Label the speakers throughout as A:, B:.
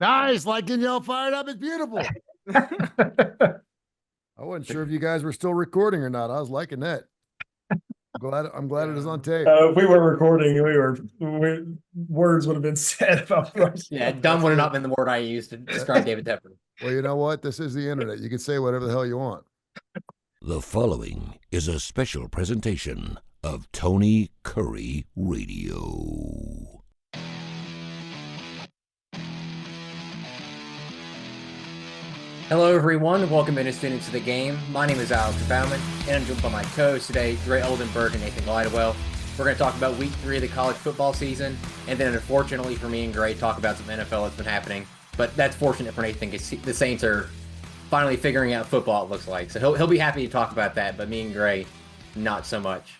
A: Nice. Like getting y'all fired up. It's beautiful. I wasn't sure if you guys were still recording or not. I was liking that. I'm glad it is on tape.
B: If we were recording, words would have been said about us.
C: Yeah, dumb would have not been the word I used to describe David Tepper.
A: Well, you know what? This is the internet. You can say whatever the hell you want.
D: The following is a special presentation of Tony Curry Radio.
C: Hello, everyone. Welcome in, students of the game. My name is Alex Baumann, and I'm joined by my co-hosts today, Gray Oldenburg and Nathan Glidewell. We're going to talk about week 3 of the college football season, and then unfortunately for me and Gray, talk about some NFL that's been happening. But that's fortunate for Nathan because the Saints are finally figuring out football, it looks like. So he'll be happy to talk about that, but me and Gray, not so much.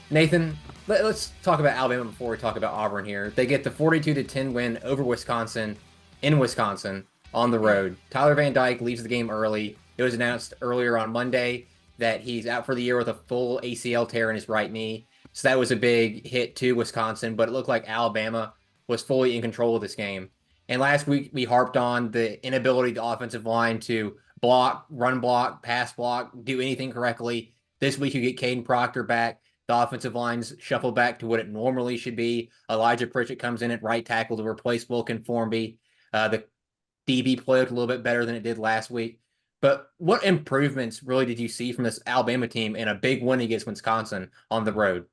C: Nathan, let's talk about Alabama before we talk about Auburn here. They get the 42-10 win over Wisconsin in Wisconsin on the road. Tyler Van Dyke leaves the game early. It was announced earlier on Monday that he's out for the year with a full ACL tear in his right knee. So that was a big hit to Wisconsin, but it looked like Alabama was fully in control of this game. And last week, we harped on the inability of the offensive line to block, run block, pass block, do anything correctly. This week, you get Caden Proctor back. The offensive lines shuffle back to what it normally should be. Elijah Pritchett comes in at right tackle to replace Wilkin Formby. The DB played a little bit better than it did last week. But what improvements really did you see from this Alabama team in a big win against Wisconsin on the road?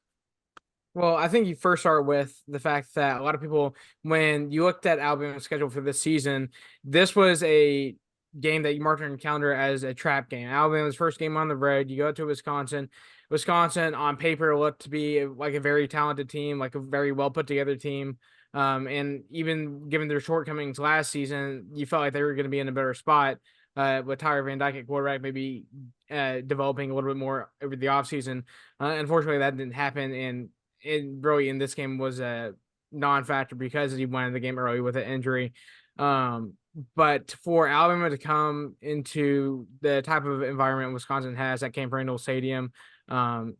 E: Well, I think you first start with the fact that a lot of people, when you looked at Alabama's schedule for this season, this was a game that you marked on your calendar as a trap game. Alabama's first game on the road. You go to Wisconsin. Wisconsin, on paper, looked to be like a very talented team, like a very well put together team. And even given their shortcomings last season, you felt like they were going to be in a better spot with Tyler Van Dyke at quarterback, maybe developing a little bit more over the offseason. Unfortunately, that didn't happen. And it really in this game was a non-factor because he went in the game early with an injury. But for Alabama to come into the type of environment Wisconsin has at Camp Randall Stadium,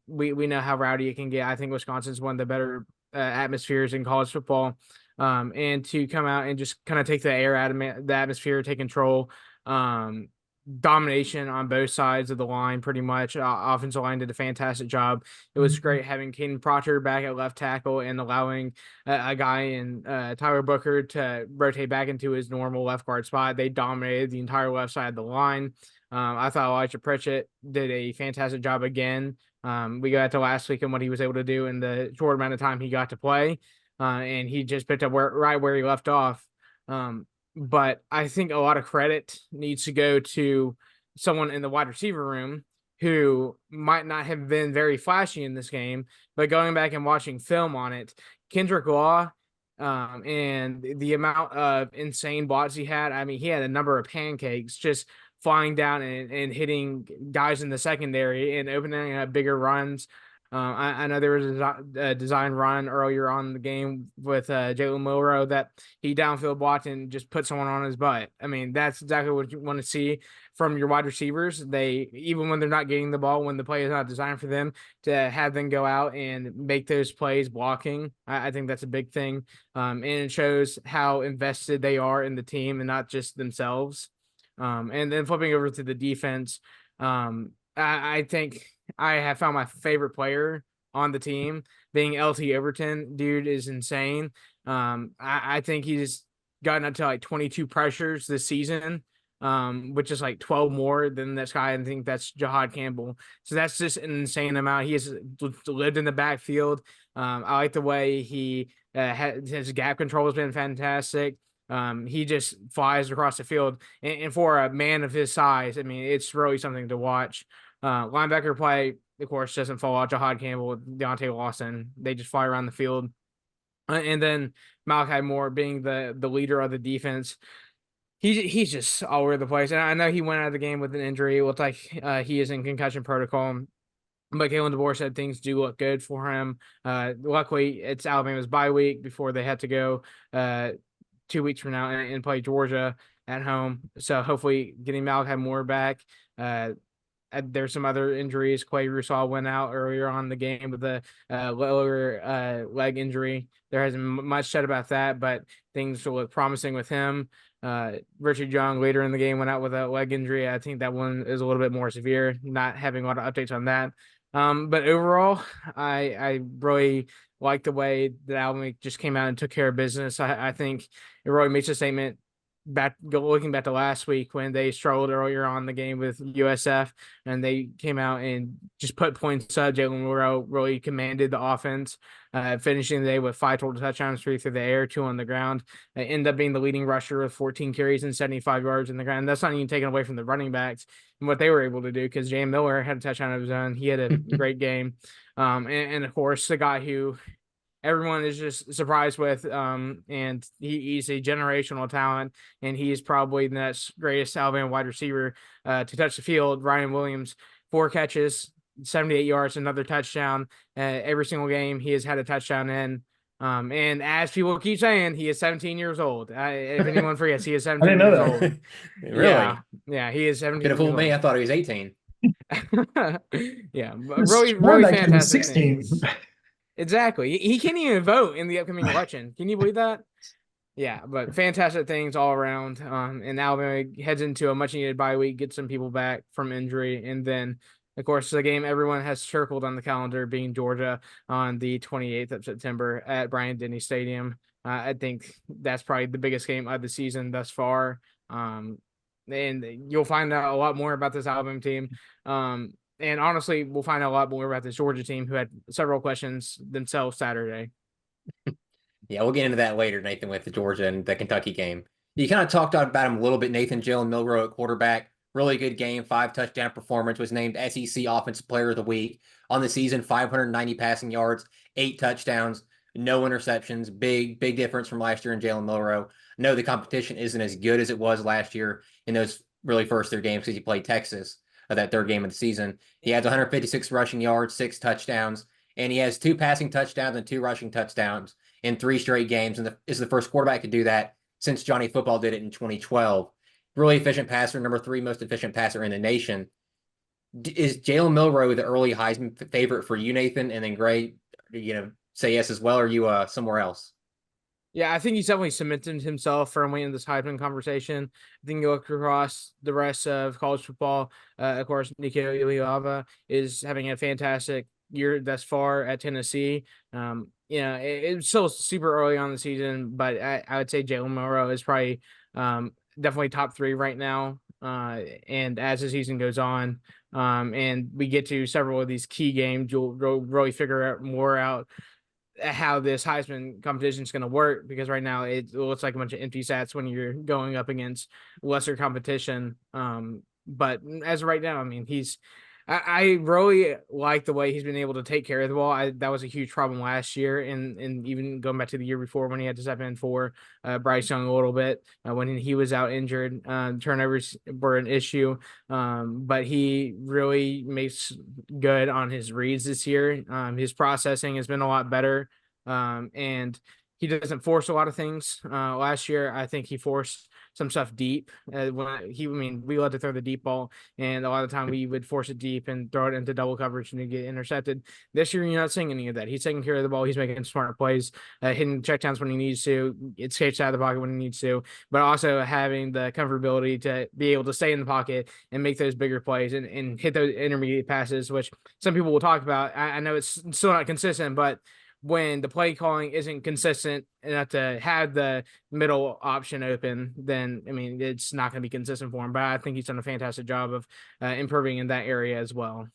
E: we know how rowdy it can get. I think Wisconsin's one of the better atmospheres in college football. And to come out and just kind of take the air out of the atmosphere, take control, domination on both sides of the line, pretty much. Offensive line did a fantastic job. It was great having Caden Proctor back at left tackle and allowing a guy in Tyler Booker to rotate back into his normal left guard spot. They dominated the entire left side of the line. I thought Elijah Pritchett did a fantastic job again. We got to last week and what he was able to do in the short amount of time he got to play, and he just picked up right where he left off. But I think a lot of credit needs to go to someone in the wide receiver room who might not have been very flashy in this game, but going back and watching film on it, Kendrick Law, and the amount of insane blocks he had. I mean, he had a number of pancakes just flying down and hitting guys in the secondary and opening up bigger runs. I know there was a design run earlier on in the game with Jalen Milroe that he downfield blocked and just put someone on his butt. I mean, that's exactly what you want to see from your wide receivers. They, even when they're not getting the ball, when the play is not designed for them, to have them go out and make those plays blocking. I think that's a big thing. And it shows how invested they are in the team and not just themselves. And then flipping over to the defense, I think I have found my favorite player on the team being LT Overton. Dude is insane. I think he's gotten up to like 22 pressures this season, which is like 12 more than this guy. I think that's Jahad Campbell. So that's just an insane amount. He has lived in the backfield. I like the way he his gap control has been fantastic. He just flies across the field. And for a man of his size, I mean, it's really something to watch. Linebacker play, of course, doesn't fall out. Jahad Campbell, Deontay Lawson, they just fly around the field. And then Malachi Moore being the leader of the defense. He's just all over the place. And I know he went out of the game with an injury. It looked like he is in concussion protocol. But Kalen DeBoer said things do look good for him. Luckily, it's Alabama's bye week before they have to go 2 weeks from now and play Georgia at home. So hopefully getting Malachi Moore back there's some other injuries. Quay Russaw went out earlier on in the game with a lower leg injury. There hasn't much said about that, but things look promising with him. Richard Young later in the game went out with a leg injury. I think that one is a little bit more severe. Not having a lot of updates on that. But overall, I really like the way that Alabama just came out and took care of business. I think it really makes a statement looking back to last week when they struggled earlier on in the game with USF and they came out and just put points up. Jalen Milroe really commanded the offense, finishing the day with 5 total touchdowns, 3 through the air, 2 on the ground. Ended up being the leading rusher with 14 carries and 75 yards in the ground. That's not even taken away from the running backs and what they were able to do, because Jay Miller had a touchdown of his own. He had a great game. And of course, the guy who everyone is just surprised with, and he's a generational talent, and he is probably the next greatest Alabama wide receiver to touch the field. Ryan Williams, 4 catches, 78 yards, another touchdown. Every single game he has had a touchdown in. And as people keep saying, he is 17 years old. If anyone forgets, he is 17 years old.
C: Really?
E: Yeah, he is 17
C: Could have
E: years
C: fooled me.
E: old.
C: I thought he was 18.
E: Yeah, but really fantastic
B: 16.
E: things. Exactly. He can't even vote in the upcoming election. Can you believe that? Yeah, but fantastic things all around. And Alabama heads into a much needed bye week, gets some people back from injury, and then of course the game everyone has circled on the calendar being Georgia on the 28th of September at Bryant-Denny Stadium. I think that's probably the biggest game of the season thus far. And you'll find out a lot more about this Alabama team. And honestly, we'll find out a lot more about this Georgia team, who had several questions themselves Saturday.
C: Yeah, we'll get into that later, Nathan, with the Georgia and the Kentucky game. You kind of talked about him a little bit, Nathan. Jalen Milroe at quarterback. Really good game, 5 touchdown performance, was named SEC Offensive Player of the Week. On the season, 590 passing yards, 8 touchdowns, no interceptions. Big difference from last year in Jalen Milroe. No, the competition isn't as good as it was last year in those really first 3 games because he played Texas. That 3rd game of the season. He has 156 rushing yards, 6 touchdowns, and he has 2 passing touchdowns and 2 rushing touchdowns in 3 straight games. And is the first quarterback to do that since Johnny Football did it in 2012. Really efficient passer, number 3 most efficient passer in the nation. Is Jalen Milroe the early Heisman favorite for you, Nathan? And then Gray, say yes as well, or are you somewhere else?
E: Yeah, I think he's definitely cemented himself firmly in this Heisman conversation. I think you look across the rest of college football. Of course, Nico Iamaleava is having a fantastic year thus far at Tennessee. It's still super early on the season, but I would say Jalen Milroe is probably definitely top 3 right now. And as the season goes on, and we get to several of these key games, you'll really figure out more out how this Heisman competition is going to work, because right now it looks like a bunch of empty stats when you're going up against lesser competition. But as of right now, I mean, I really like the way he's been able to take care of the ball. That was a huge problem last year, and even going back to the year before when he had to step in for Bryce Young a little bit when he was out injured. Turnovers were an issue, but he really makes good on his reads this year. His processing has been a lot better, and he doesn't force a lot of things. Last year, I think he forced some stuff deep. We love to throw the deep ball, and a lot of the time we would force it deep and throw it into double coverage and get intercepted. This year, you're not seeing any of that. He's taking care of the ball. He's making smart plays, hitting checkdowns when he needs to, escapes out of the pocket when he needs to, but also having the comfortability to be able to stay in the pocket and make those bigger plays and hit those intermediate passes, which some people will talk about. I know it's still not consistent, but when the play calling isn't consistent enough to have the middle option open, then, I mean, it's not going to be consistent for him. But I think he's done a fantastic job of improving in that area as well.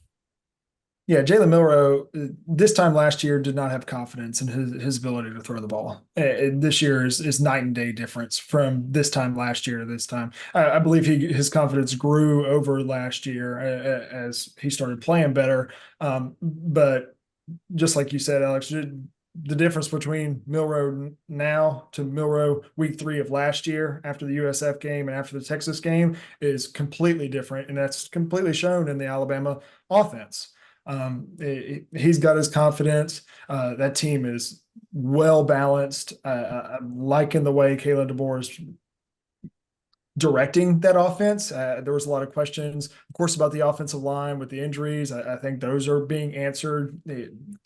B: Yeah, Jalen Milroe, this time last year, did not have confidence in his ability to throw the ball. This year is night and day difference from this time last year to this time. I believe his confidence grew over last year as he started playing better. But just like you said, Alex, the difference between Milroe now to Milroe week 3 of last year after the USF game and after the Texas game is completely different. And that's completely shown in the Alabama offense. He's got his confidence. That team is well balanced. I'm liking the way Kalen DeBoer is directing that offense. There was a lot of questions, of course, about the offensive line with the injuries. I think those are being answered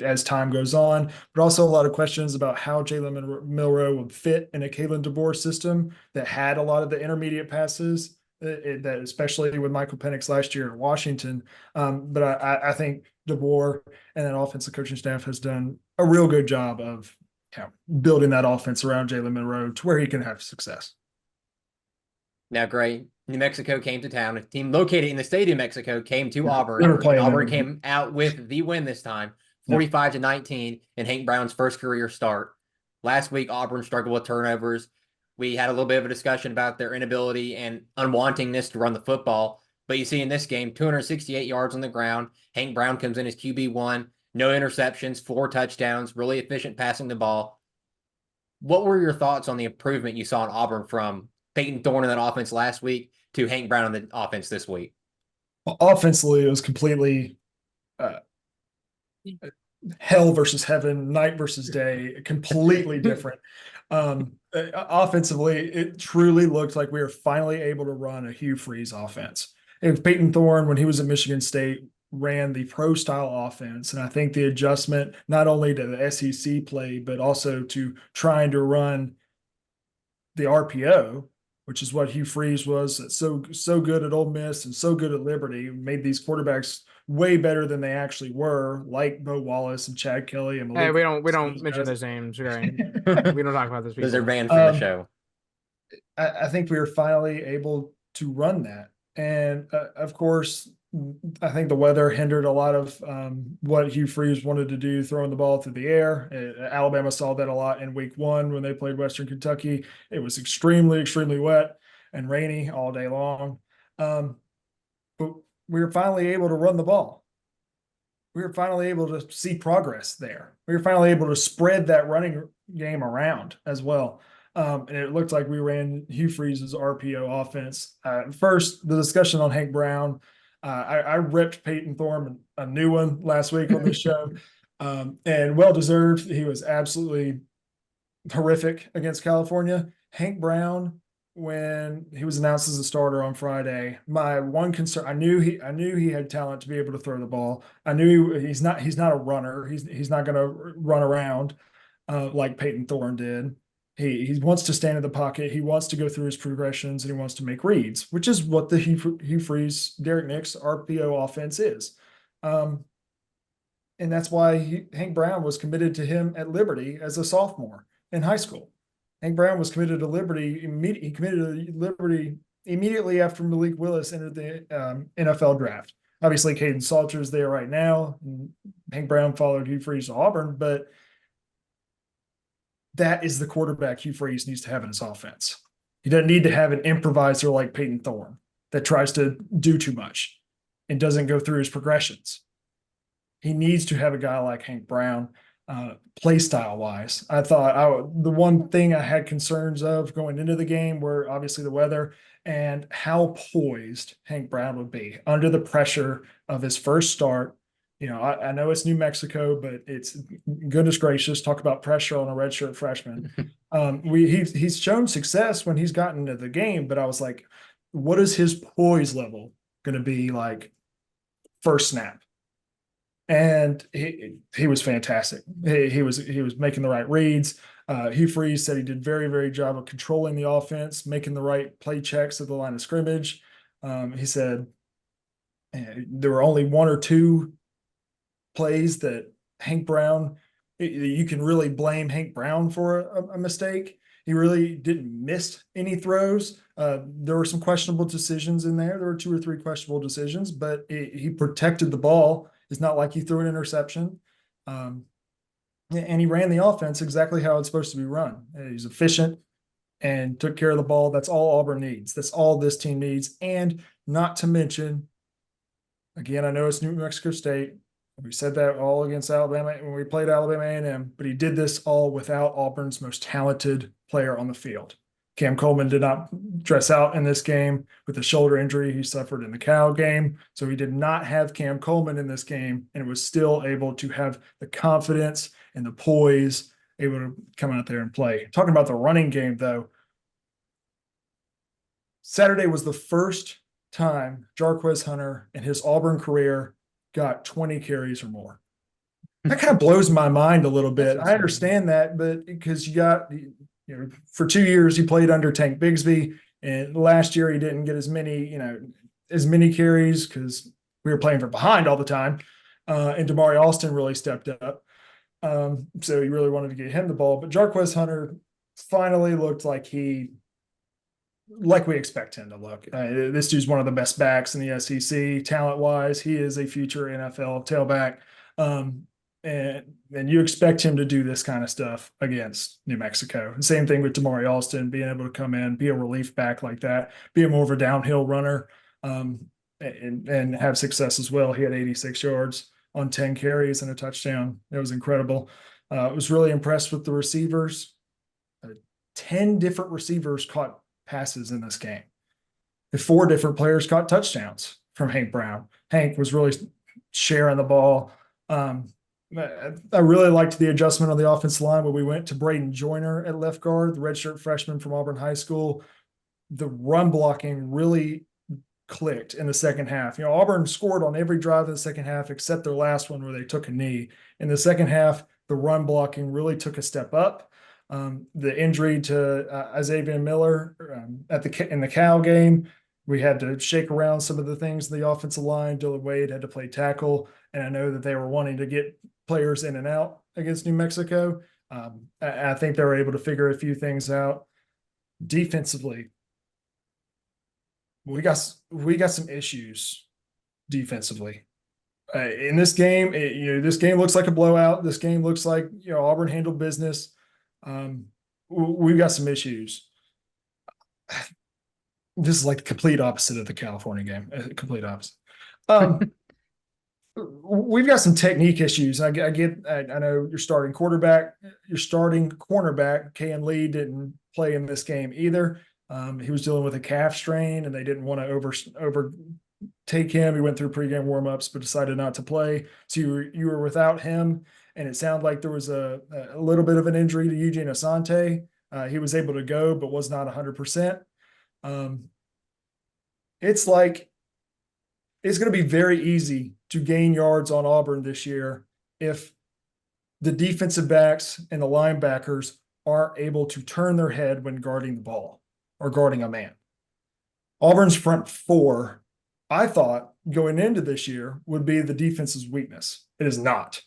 B: as time goes on, but also a lot of questions about how Jalen Milroe would fit in a Kalen DeBoer system that had a lot of the intermediate passes, that especially with Michael Penix last year in Washington. But I think DeBoer and that offensive coaching staff has done a real good job of building that offense around Jalen Milroe to where he can have success.
C: Now, Gray, New Mexico came to town. A team located in the state of Mexico came to Auburn.
B: Never
C: And
B: playing
C: Auburn
B: them.
C: came out with the win this time, 45-19, in Hank Brown's first career start. Last week, Auburn struggled with turnovers. We had a little bit of a discussion about their inability and unwantingness to run the football. But you see in this game, 268 yards on the ground. Hank Brown comes in as QB1, no interceptions, 4 touchdowns, really efficient passing the ball. What were your thoughts on the improvement you saw in Auburn from Peyton Thorne in that offense last week to Hank Brown in the offense this week?
B: Offensively, it was completely hell versus heaven, night versus day, completely different. Offensively, it truly looked like we were finally able to run a Hugh Freeze offense. If Peyton Thorne, when he was at Michigan State, ran the pro style offense, and I think the adjustment not only to the SEC play, but also to trying to run the RPO, which is what Hugh Freeze was so good at Ole Miss and so good at Liberty, made these quarterbacks way better than they actually were, like Bo Wallace and Chad Kelly and Malik.
E: Hey, we don't mention those names, right? We don't talk about those people.
C: Those are banned from the show.
B: I think we were finally able to run that. And of course, I think the weather hindered a lot of what Hugh Freeze wanted to do, throwing the ball through the air. Alabama saw that a lot in week 1 when they played Western Kentucky. It was extremely, extremely wet and rainy all day long. But we were finally able to run the ball. We were finally able to see progress there. We were finally able to spread that running game around as well. And it looked like we ran Hugh Freeze's RPO offense. First, the discussion on Hank Brown. I ripped Peyton Thorne a new one last week on this show, and well-deserved. He was absolutely horrific against California. Hank Brown, when he was announced as a starter on Friday, my one concern, I knew he had talent to be able to throw the ball. I knew he's not a runner. He's not going to run around like Peyton Thorne did. He wants to stand in the pocket. He wants to go through his progressions, and he wants to make reads, which is what the Hugh Freeze, Derek Nix RPO offense is. And that's why Hank Brown was committed to him at Liberty as a sophomore in high school. Hank Brown was committed to Liberty. He committed to Liberty immediately after Malik Willis entered the NFL draft. Obviously, Caden Salter's there right now. Hank Brown followed Hugh Freeze to Auburn, but that is the quarterback Hugh Freeze needs to have in his offense. He doesn't need to have an improviser like Peyton Thorne that tries to do too much and doesn't go through his progressions. He needs to have a guy like Hank Brown, play style wise. I thought the one thing I had concerns of going into the game were obviously the weather and how poised Hank Brown would be under the pressure of his first start. You know, I know it's New Mexico, but it's goodness gracious, talk about pressure on a redshirt freshman. He's shown success when he's gotten to the game, but I was like, what is his poise level going to be like first snap? And he was fantastic. He was making the right reads. Hugh Freeze said he did very, very job of controlling the offense, making the right play checks at the line of scrimmage. He said there were only 1 or 2 plays that Hank Brown, you can really blame Hank Brown for a mistake. He really didn't miss any throws. There were some questionable decisions in there. There were 2 or 3 questionable decisions, but he protected the ball. It's not like he threw an interception. And he ran the offense exactly how it's supposed to be run. He's efficient and took care of the ball. That's all Auburn needs. That's all this team needs. And not to mention, again, I know it's New Mexico State. We said that all against Alabama when we played Alabama A&M, but he did this all without Auburn's most talented player on the field. Cam Coleman did not dress out in this game with the shoulder injury he suffered in the Cal game. So he did not have Cam Coleman in this game and was still able to have the confidence and the poise, able to come out there and play. Talking about the running game, though, Saturday was the first time Jarquez Hunter in his Auburn career got 20 carries or more. That kind of blows my mind a little bit. I understand that, but because for 2 years he played under Tank Bigsby, and last year he didn't get as many carries because we were playing from behind all the time. And Damari Alston really stepped up. So he really wanted to get him the ball. But Jarquez Hunter finally looked like we expect him to look. This dude's one of the best backs in the SEC, talent-wise. He is a future NFL tailback. And you expect him to do this kind of stuff against New Mexico. Same thing with Damari Alston, being able to come in, be a relief back like that, be more of a downhill runner, and have success as well. He had 86 yards on 10 carries and a touchdown. It was incredible. I was really impressed with the receivers. 10 different receivers caught passes in this game. 4 different players caught touchdowns from Hank Brown. Hank was really sharing the ball. I really liked the adjustment on the offensive line when we went to Braden Joyner at left guard, the redshirt freshman from Auburn High School. The run blocking really clicked in the second half. Auburn scored on every drive in the second half except their last one where they took a knee. In the second half, the run blocking really took a step up. The injury to Isaiah Miller in the Cal game, we had to shake around some of the things in the offensive line. Dylan Wade had to play tackle, and I know that they were wanting to get players in and out against New Mexico. I think they were able to figure a few things out. Defensively, we got some issues defensively. In this game, this game looks like a blowout. This game looks like Auburn handled business. We've got some issues. This is like the complete opposite of the California game. Complete opposite. We've got some technique issues. I know your starting cornerback, Kayan Lee, didn't play in this game either. He was dealing with a calf strain, and they didn't want to overtake him. He went through pregame warmups, but decided not to play. So you were without him, and it sounded like there was a little bit of an injury to Eugene Asante. He was able to go, but was not 100%. It's going to be very easy to gain yards on Auburn this year if the defensive backs and the linebackers aren't able to turn their head when guarding the ball or guarding a man. Auburn's front 4, I thought going into this year, would be the defense's weakness. It is not.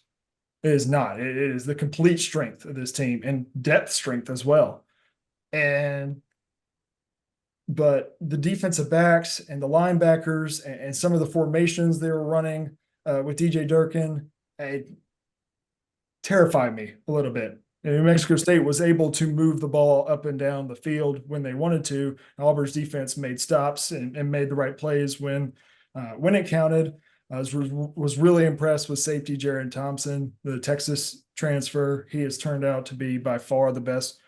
B: It is not. It is the complete strength of this team and depth strength as well. But the defensive backs and the linebackers and some of the formations they were running with DJ Durkin terrified me a little bit. New Mexico State was able to move the ball up and down the field when they wanted to. Auburn's defense made stops and made the right plays when it counted. I was really impressed with safety Jaron Thompson, the Texas transfer. He has turned out to be by far the best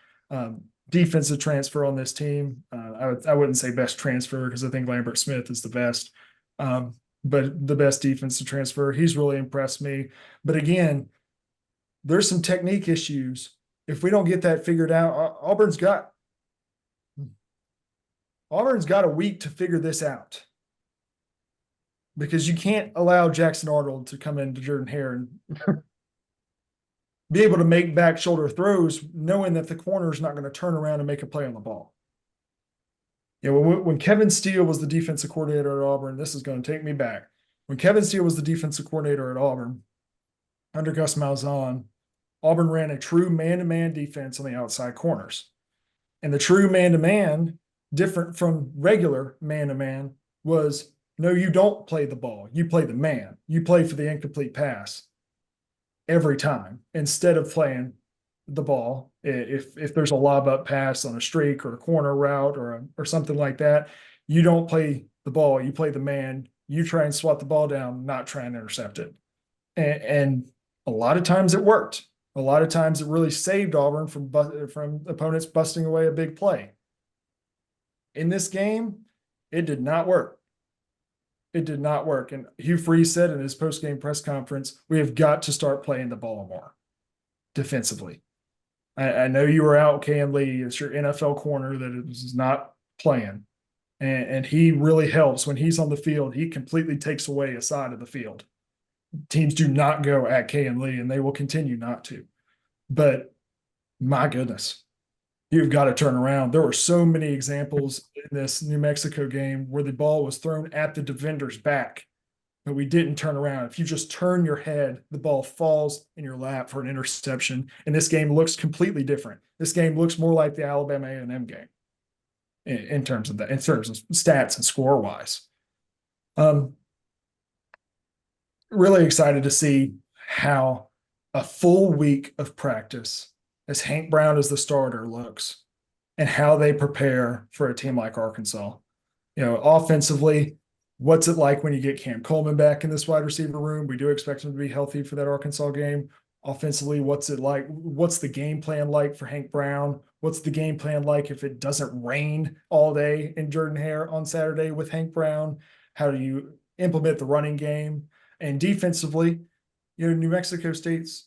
B: defensive transfer on this team. I wouldn't say best transfer because I think Lambert Smith is the best, but the best defensive transfer. He's really impressed me. But again, there's some technique issues. If we don't get that figured out, Auburn's got a week to figure this out, because you can't allow Jackson Arnold to come into Jordan Hare and be able to make back shoulder throws, knowing that the corner is not going to turn around and make a play on the ball. When Kevin Steele was the defensive coordinator at Auburn, this is going to take me back. When Kevin Steele was the defensive coordinator at Auburn, under Gus Malzahn, Auburn ran a true man-to-man defense on the outside corners. And the true man-to-man, different from regular man-to-man, was, no, you don't play the ball. You play the man. You play for the incomplete pass every time, instead of playing the ball. If there's a lob up pass on a streak or a corner route or something like that, you don't play the ball. You play the man. You try and swat the ball down, not try and intercept it. And a lot of times it worked. A lot of times it really saved Auburn from opponents busting away a big play. In this game, it did not work. It did not work. And Hugh Freeze said in his post-game press conference, we have got to start playing the ball more defensively. I know you were out, Cam Lee. It's your NFL corner that is not playing. And he really helps when he's on the field. He completely takes away a side of the field. Teams do not go at K and Lee, and they will continue not to. But my goodness, you've got to turn around. There were so many examples in this New Mexico game where the ball was thrown at the defender's back, but we didn't turn around. If you just turn your head, the ball falls in your lap for an interception. And this game looks completely different. This game looks more like the Alabama A&M game in terms of that, in terms of stats and score wise. Really excited to see how a full week of practice as Hank Brown as the starter looks and how they prepare for a team like Arkansas. Offensively, what's it like when you get Cam Coleman back in this wide receiver room? We do expect him to be healthy for that Arkansas game. Offensively, what's it like? What's the game plan like for Hank Brown? What's the game plan like if it doesn't rain all day in Jordan-Hare on Saturday with Hank Brown? How do you implement the running game? And defensively, New Mexico's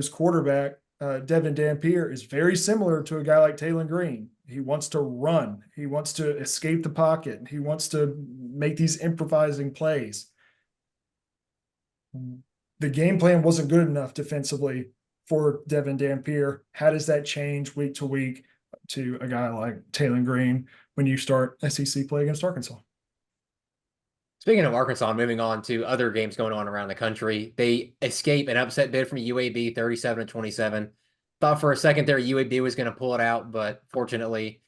B: quarterback, Devin Dampier, is very similar to a guy like Taylor Green. He wants to run. He wants to escape the pocket. He wants to make these improvising plays. The game plan wasn't good enough defensively for Devin Dampier. How does that change week to week to a guy like Taylor Green when you start SEC play against Arkansas?
C: Speaking of Arkansas, moving on to other games going on around the country, they escape an upset bid from UAB 37-27. Thought for a second there UAB was going to pull it out, but fortunately,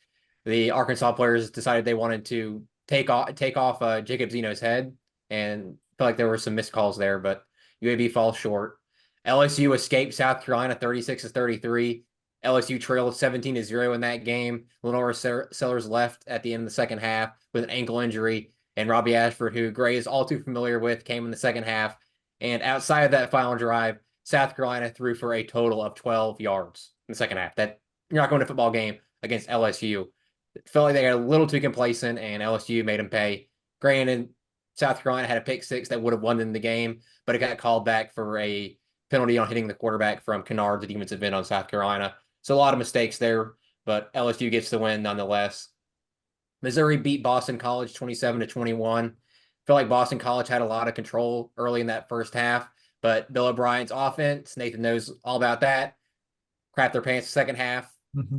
C: the Arkansas players decided they wanted to take off Jacob Zeno's head, and felt like there were some missed calls there, but UAB falls short. LSU escaped South Carolina 36-33. LSU trailed 17-0 in that game. Lenora Sellers left at the end of the second half with an ankle injury. And Robbie Ashford, who Gray is all too familiar with, came in the second half. And outside of that final drive, South Carolina threw for a total of 12 yards in the second half. That you're not going to a football game against LSU. It felt like they got a little too complacent, and LSU made them pay. Granted, South Carolina had a pick six that would have won them the game, but it got called back for a penalty on hitting the quarterback from Kennard, the defensive end on South Carolina. So a lot of mistakes there, but LSU gets the win nonetheless. Missouri beat Boston College 27-21. Feel like Boston College had a lot of control early in that first half, but Bill O'Brien's offense, Nathan knows all about that, crap their pants the second half.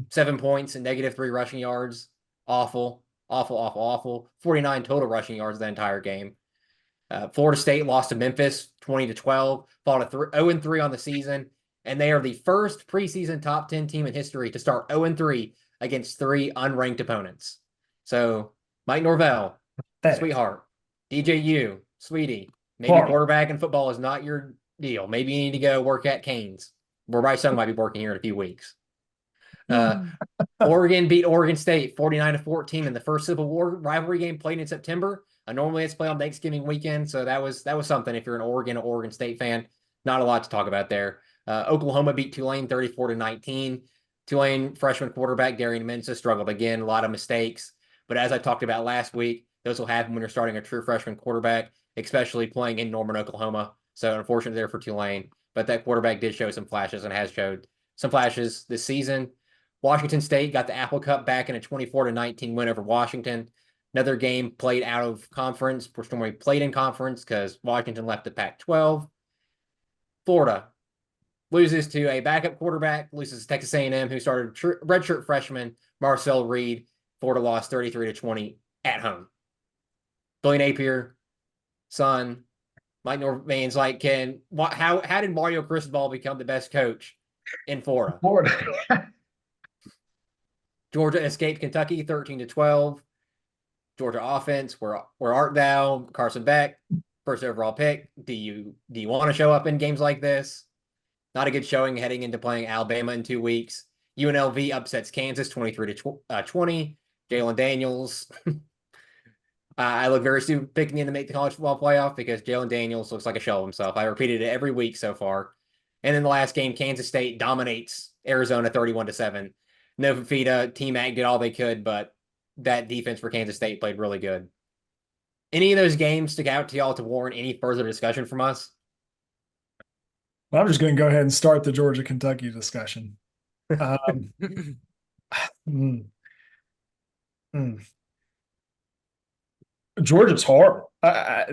C: 7 points and -3 rushing yards. Awful. 49 total rushing yards the entire game. Florida State lost to Memphis 20-12, fought a 0-3 on the season, and they are the first preseason top 10 team in history to start 0-3 against 3 unranked opponents. So, Mike Norvell, sweetheart, DJU, sweetie, maybe quarterback in football is not your deal. Maybe you need to go work at Canes, where Bryce Young might be working here in a few weeks. Oregon beat Oregon State 49-14 in the first Civil War rivalry game played in September. Normally it's played on Thanksgiving weekend, so that was something. If you're an Oregon or Oregon State fan, not a lot to talk about there. Oklahoma beat Tulane 34-19. Tulane freshman quarterback Darian Mensah struggled again, a lot of mistakes. But as I talked about last week, those will happen when you're starting a true freshman quarterback, especially playing in Norman, Oklahoma. So unfortunately there for Tulane. But that quarterback did show some flashes and has showed some flashes this season. Washington State got the Apple Cup back in a 24-19 win over Washington. Another game played out of conference. Which one we played in conference because Washington left the Pac-12. Florida loses to a backup quarterback, loses to Texas A&M, who started redshirt freshman Marcel Reed. Florida lost 33-20 at home. Billy Napier, son, Mike Norman's like, how did Mario Cristobal become the best coach in Florida? Georgia escaped Kentucky 13-12. Georgia offense, where art thou? Carson Beck, first overall pick. Do you want to show up in games like this? Not a good showing heading into playing Alabama in 2 weeks. UNLV upsets Kansas 23-20. Jalen Daniels. I look very stupid picking him to make the college football playoff because Jalen Daniels looks like a shell of himself. I repeated it every week so far. And in the last game, Kansas State dominates Arizona 31-7. Nova Fida, T-Mac did all they could, but that defense for Kansas State played really good. Any of those games stick out to y'all to warrant any further discussion from us?
B: Well, I'm just going to go ahead and start the Georgia-Kentucky discussion. Georgia's horrible.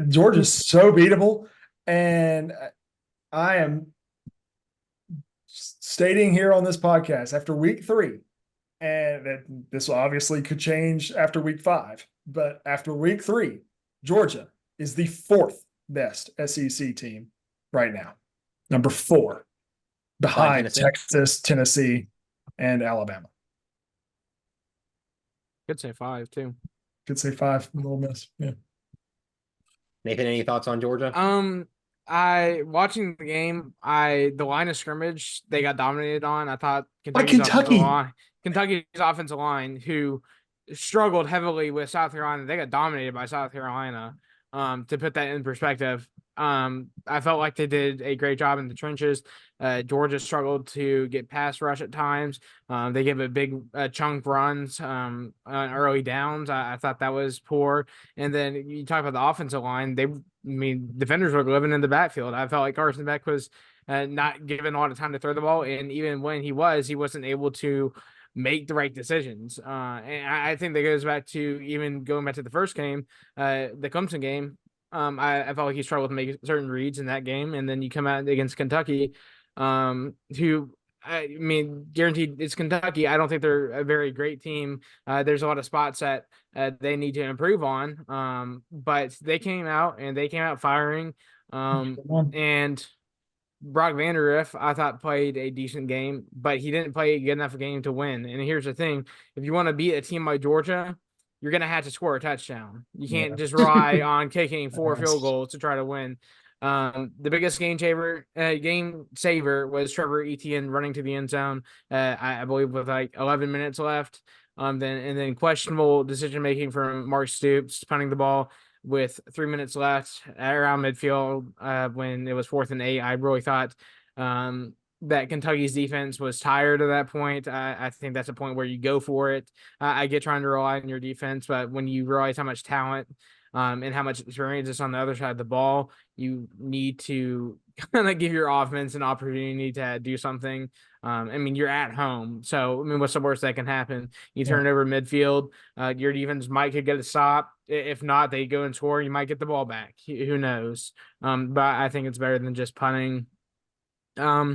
B: Georgia's so beatable, and I am stating here on this podcast after week 3, and that this obviously could change after week 5, but after week 3, Georgia is the 4th best SEC team right now, number 4, behind
C: Tennessee.
B: Texas, Tennessee, and Alabama.
E: Could say 5 too.
B: Could say 5, a little miss. Yeah.
C: Nathan, any thoughts on Georgia?
E: I watching the game, the line of scrimmage they got dominated on. I thought Kentucky's offensive line, who struggled heavily with South Carolina, they got dominated by South Carolina. To put that in perspective, I felt like they did a great job in the trenches. Georgia struggled to get pass rush at times. They gave a big chunk runs on early downs. I thought that was poor. And then you talk about the offensive line. Defenders were living in the backfield. I felt like Carson Beck was not given a lot of time to throw the ball. And even when he wasn't able to make the right decisions. And I think that goes back to even going back to the first game, the Clemson game. I felt like he struggled to make certain reads in that game. And then you come out against Kentucky, guaranteed it's Kentucky. I don't think they're a very great team. There's a lot of spots that they need to improve on. But they came out firing. And Brock Vanderiff, I thought, played a decent game, but he didn't play a good enough game to win. And here's the thing. If you want to beat a team like Georgia, you're going to have to score a touchdown. You can't just rely on kicking 4 field goals to try to win. The biggest game saver was Trevor Etienne running to the end zone, I believe with like 11 minutes left. Then questionable decision-making from Mark Stoops, punting the ball with 3 minutes left around midfield when it was 4th and 8. I really thought that Kentucky's defense was tired at that point. I think that's a point where you go for it. I get trying to rely on your defense, but when you realize how much talent and how much experience is on the other side of the ball, you need to kind of give your offense an opportunity to do something. You're at home. So, what's the worst that can happen? You turn it over midfield. Your defense might could get a stop. If not, they go and score. You might get the ball back. Who knows? But I think it's better than just punting. I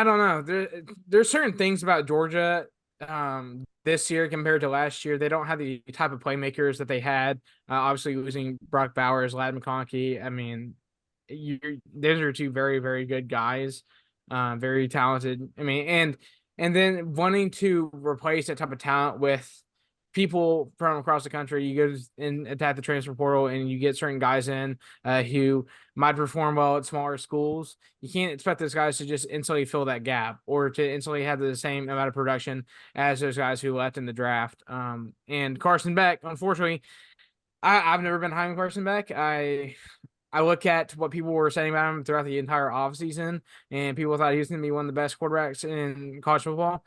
E: don't know. There's certain things about Georgia this year compared to last year. They don't have the type of playmakers that they had. Obviously, losing Brock Bowers, Ladd McConkey. Those are 2 very, very good guys, very talented. And then wanting to replace that type of talent with people from across the country, you go and attack the transfer portal and you get certain guys in who might perform well at smaller schools. You can't expect those guys to just instantly fill that gap or to instantly have the same amount of production as those guys who left in the draft. And Carson Beck, unfortunately, I've never been high on Carson Beck. I look at what people were saying about him throughout the entire offseason, and people thought he was going to be one of the best quarterbacks in college football.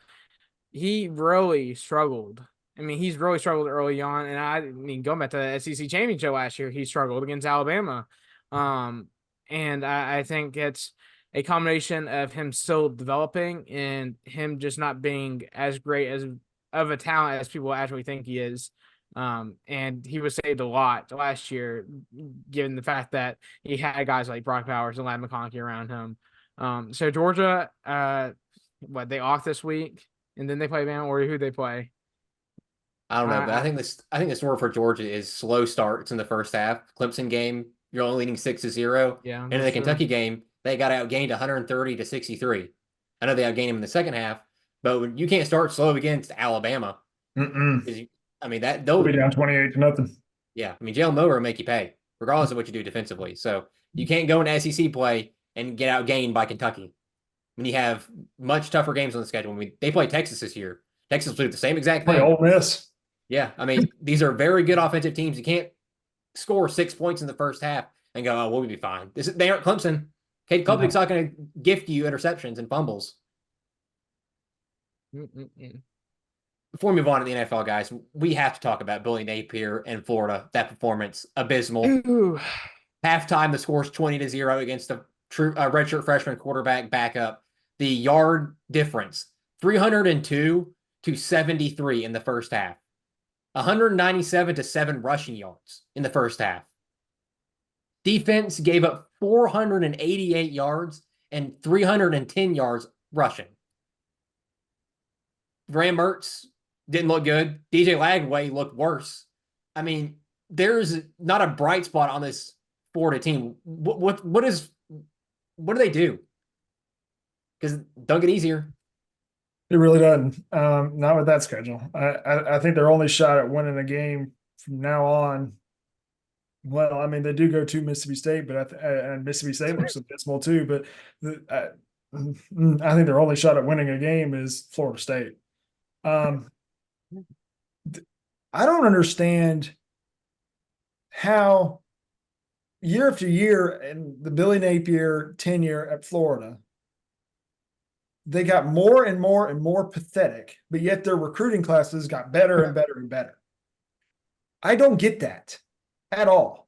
E: He really struggled. He's really struggled early on. And going back to the SEC championship last year, he struggled against Alabama. And I think it's a combination of him still developing and him just not being as great of a talent as people actually think he is. And he was saved a lot last year, given the fact that he had guys like Brock Bowers and Ladd McConkey around him. So Georgia, they off this week, and then they play Bama, or who they play?
C: I don't know, but I think the story for Georgia is slow starts in the first half. Clemson game, you're only leading 6-0.
E: Yeah.
C: And in the Kentucky game, they got outgained 130-63. I know they outgained him in the second half, but you can't start slow against Alabama.
B: They'll
C: be down
B: 28-0.
C: Yeah, Jalen Miller will make you pay, regardless of what you do defensively. So you can't go into SEC play and get outgained by Kentucky when you have much tougher games on the schedule. They play Texas this year. Texas played the same exact thing.
B: Ole Miss.
C: Yeah, these are very good offensive teams. You can't score 6 points in the first half and go, "Oh, we'll be fine." They aren't Clemson. Cade Klubnik's not going to gift you interceptions and fumbles. Before we move on to the NFL, guys, we have to talk about Billy Napier and Florida. That performance, abysmal.
E: Ooh.
C: Halftime, the score's 20-0 against the redshirt freshman quarterback backup. The yard difference, 302 to 73 in the first half. 197 to 7 rushing yards in the first half. Defense gave up 488 yards and 310 yards rushing. Graham Mertz didn't look good. DJ Lagway looked worse. I mean, there's not a bright spot on this Florida team. What do they do? Because it don't get easier.
B: It really doesn't. Not with that schedule. I think their only shot at winning a game from now on. Well, I mean, they do go to Mississippi State, but and Mississippi State looks abysmal too. But I think their only shot at winning a game is Florida State. I don't understand how year after year in the Billy Napier tenure at Florida, they got more and more and more pathetic, but yet their recruiting classes got better and better and better. I don't get that at all.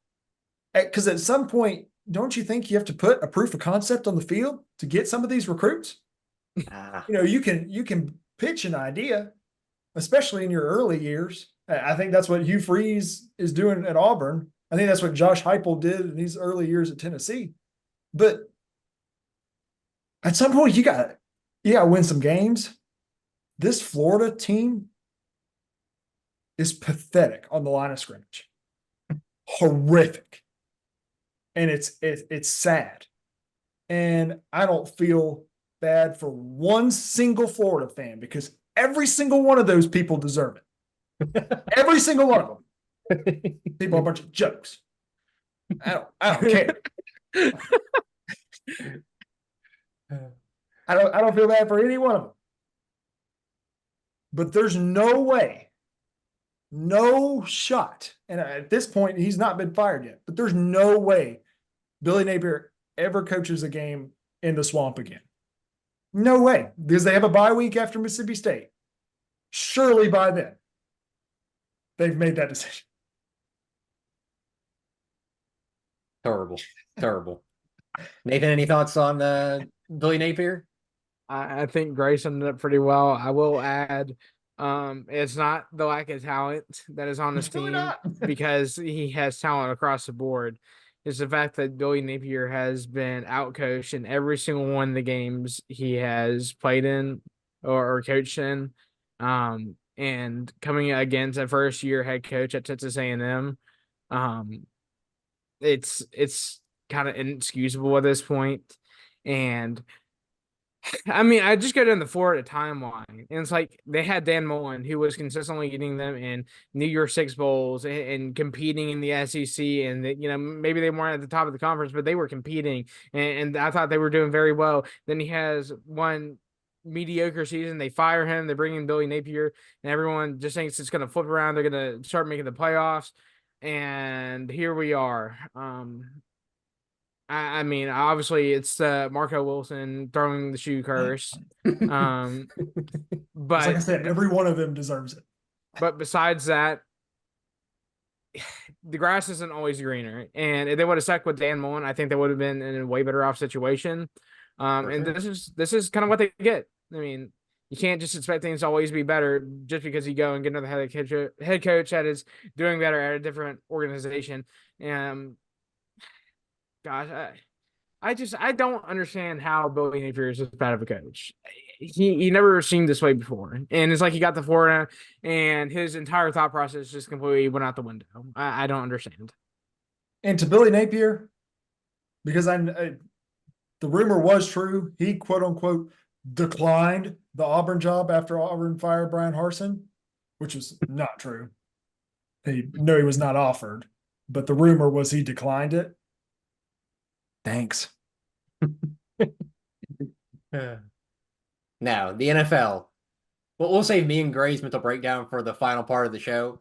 B: Because at some point, don't you think you have to put a proof of concept on the field to get some of these recruits? You can pitch an idea, especially in your early years. I think that's what Hugh Freeze is doing at Auburn. I think that's what Josh Heupel did in these early years at Tennessee. But at some point, you got to win some games. This Florida team is pathetic on the line of scrimmage. Horrific. And it's sad. And I don't feel bad for one single Florida fan because every single one of those people deserve it. Every single one of them. People are a bunch of jokes. I don't care. I don't feel bad for any one of them. But there's no way, no shot. And at this point, he's not been fired yet. But there's no way Billy Napier ever coaches a game in the swamp again. No way. Because they have a bye week after Mississippi State. Surely by then, they've made that decision.
C: Terrible. Nathan, any thoughts on Billy Napier?
E: I think Gray summed it up pretty well. I will add, it's not the lack of talent that is on his team because he has talent across the board. It's the fact that Billy Napier has been outcoached in every single one of the games he has played in or coached in. And coming against a first-year head coach at Texas A&M, it's kind of inexcusable at this point. And I mean, I just go down the Florida timeline, and it's like they had Dan Mullen, who was consistently getting them in New Year's Six bowls and competing in the SEC, and maybe they weren't at the top of the conference, but they were competing, and I thought they were doing very well. Then he has one mediocre season. They fire him. They bring in Billy Napier, and everyone just thinks it's going to flip around. They're going to start making the playoffs, and here we are. I mean, obviously, it's Marco Wilson throwing the shoe curse. But
B: like I said, every one of them deserves it.
E: But besides that, the grass isn't always greener. And if they would have stuck with Dan Mullen, I think they would have been in a way better off situation. And this is kind of what they get. I mean, you can't just expect things to always be better just because you go and get another head coach that is doing better at a different organization. Gosh, I don't understand how Billy Napier is this bad of a coach. He never seemed this way before. And it's like he got to Florida and his entire thought process just completely went out the window. I don't understand.
B: And to Billy Napier, because the rumor was true, he quote unquote declined the Auburn job after Auburn fired Brian Harsin, which is not true. He was not offered, but the rumor was he declined it. Thanks.
C: Now, the NFL. Well, we'll save me and Gray's mental breakdown for the final part of the show.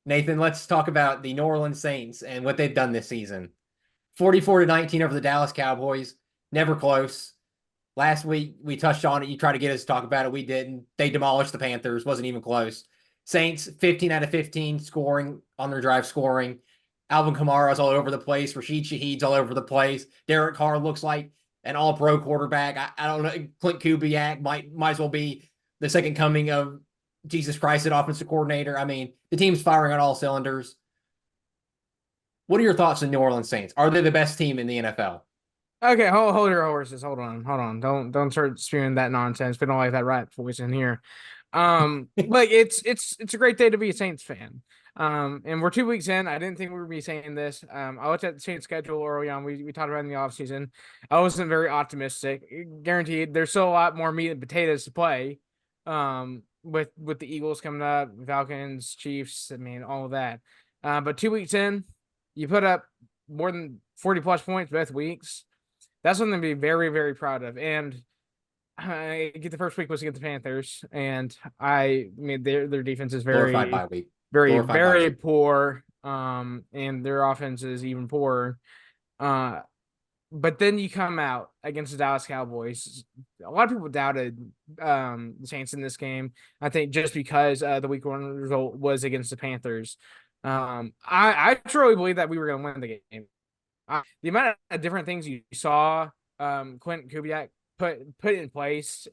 C: Nathan, let's talk about the New Orleans Saints and what they've done this season. 44-19 over the Dallas Cowboys. Never close. Last week, we touched on it. You tried to get us to talk about it. We didn't. They demolished the Panthers. Wasn't even close. Saints, 15 out of 15 scoring on their drive scoring. Alvin Kamara's all over the place. Rashid Shaheed's all over the place. Derek Carr looks like an all-pro quarterback. I don't know. Clint Kubiak might as well be the second coming of Jesus Christ at offensive coordinator. I mean, the team's firing on all cylinders. What are your thoughts on New Orleans Saints? Are they the best team in the NFL?
E: Okay, hold your horses. Hold on. Don't start spewing that nonsense. We don't like that rat voice in here. Like it's a great day to be a Saints fan. And we're 2 weeks in. I didn't think we would be saying this. I looked at the Saints schedule early on. We talked about it in the offseason. I wasn't very optimistic. Guaranteed there's still a lot more meat and potatoes to play. With the Eagles coming up, Falcons, Chiefs, I mean, all of that. But 2 weeks in, you put up more than 40 plus points both weeks. That's something to be very, very proud of. And I get the first week was against the Panthers, and I mean their defense is
C: Glorified bye week.
E: very,
C: Glorified bye
E: very
C: week.
E: poor. And their offense is even poorer. But then you come out against the Dallas Cowboys. A lot of people doubted the Saints in this game. I think just because the week one result was against the Panthers. I truly believe that we were going to win the game. The amount of different things you saw Quentin Kubiak put in place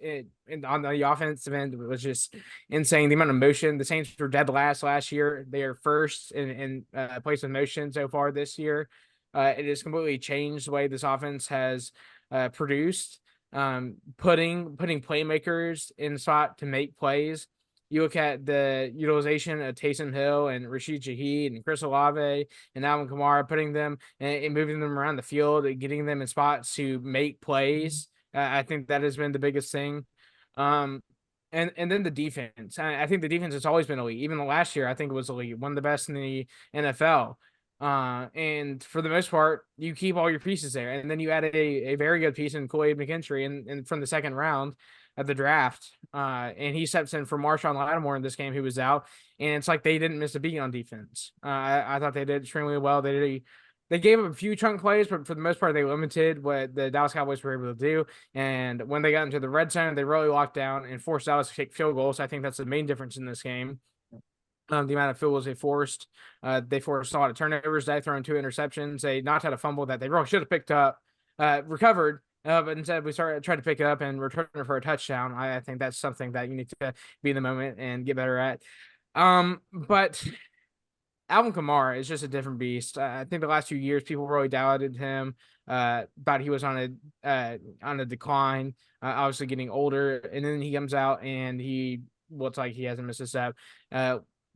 E: on the offensive end was just insane. The amount of motion. The Saints were dead last year. They are first in place of motion so far this year. It has completely changed the way this offense has produced. Putting playmakers in the spot to make plays. You look at the utilization of Taysom Hill and Rashid Shaheed and Chris Olave and Alvin Kamara, putting them and moving them around the field and getting them in spots to make plays. I think that has been the biggest thing. And then the defense. I think the defense has always been elite. Even the last year, I think it was elite, one of the best in the NFL. And for the most part, you keep all your pieces there. And then you add a very good piece in Kool-Aid McKinstry and from the second round of the draft. And he steps in for Marshawn Lattimore in this game, who was out. And it's like they didn't miss a beat on defense. I thought they did extremely well. They gave up a few chunk plays, but for the most part, they limited what the Dallas Cowboys were able to do. And when they got into the red zone, they really locked down and forced Dallas to take field goals. I think that's the main difference in this game. The amount of field goals they forced a lot of turnovers. They thrown 2 interceptions. They knocked out a fumble that they really should have picked up, recovered. But instead, we tried to pick it up and return it for a touchdown. I think that's something that you need to be in the moment and get better at. But Alvin Kamara is just a different beast. I think the last few years, people really doubted him. Thought he was on a decline. Obviously, getting older, and then he comes out and he looks like he hasn't missed a step.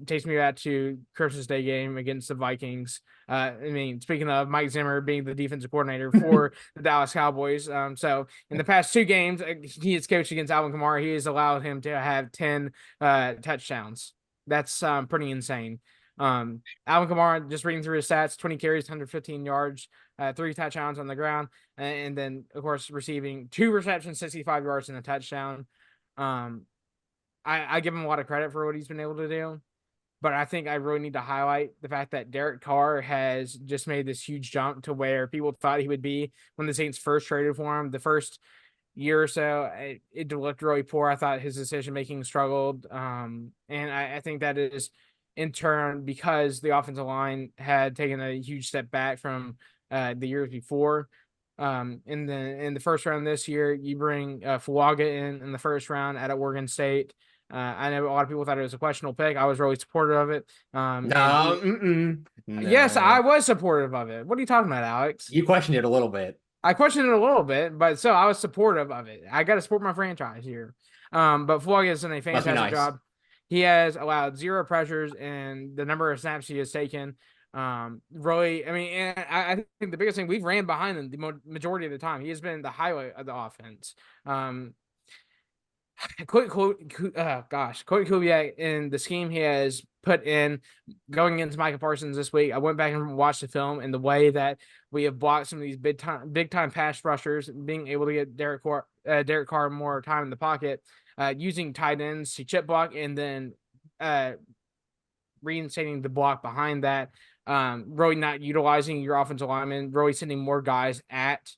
E: Takes me back to Christmas Day game against the Vikings. I mean, speaking of Mike Zimmer being the defensive coordinator for the Dallas Cowboys. So in the past 2 games, he has coached against Alvin Kamara. He has allowed him to have 10 touchdowns. That's pretty insane. Alvin Kamara, just reading through his stats, 20 carries, 115 yards, 3 touchdowns on the ground. And then, of course, receiving 2 receptions, 65 yards and a touchdown. I give him a lot of credit for what he's been able to do. But I think I really need to highlight the fact that Derek Carr has just made this huge jump to where people thought he would be when the Saints first traded for him. The first year or so, it looked really poor. I thought his decision-making struggled. And I think that is in turn because the offensive line had taken a huge step back from the years before. In the first round this year, you bring Fuaga in the first round at Oregon State. I know a lot of people thought it was a questionable pick. I was really supportive of it.
C: No.
E: Yes, I was supportive of it. What are you talking about, Alex?
C: You questioned it a little bit.
E: I questioned it a little bit, but so I was supportive of it. I got to support my franchise here. But Fuaga has done a fantastic job. He has allowed 0 pressures and the number of snaps he has taken. Really, I mean, and I think the biggest thing, we've ran behind him the majority of the time. He has been the highlight of the offense. Cody Kubiak in the scheme he has put in going against Micah Parsons this week. I went back and watched the film, and the way that we have blocked some of these big time pass rushers, being able to get Derek Carr more time in the pocket, using tight ends to chip block, and then reinstating the block behind that. Really not utilizing your offensive linemen, really sending more guys at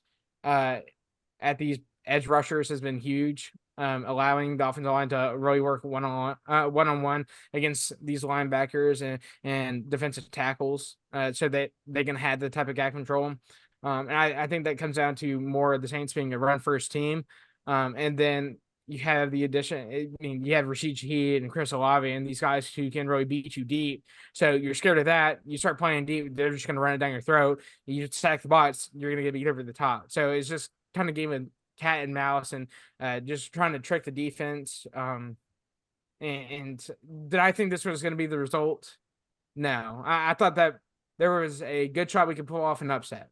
E: these edge rushers has been huge. Allowing the offensive line to really work one-on-one against these linebackers and defensive tackles, so that they can have the type of gap control. And I think that comes down to more of the Saints being a run-first team. And then you have the addition. I mean, you have Rashid Shaheed and Chris Olave and these guys who can really beat you deep. So you're scared of that. You start playing deep, they're just going to run it down your throat. You stack the box, you're going to get beat over the top. So it's just kind of game of cat and mouse and just trying to trick the defense. And did I think this was going to be the result? No, I thought that there was a good shot we could pull off an upset.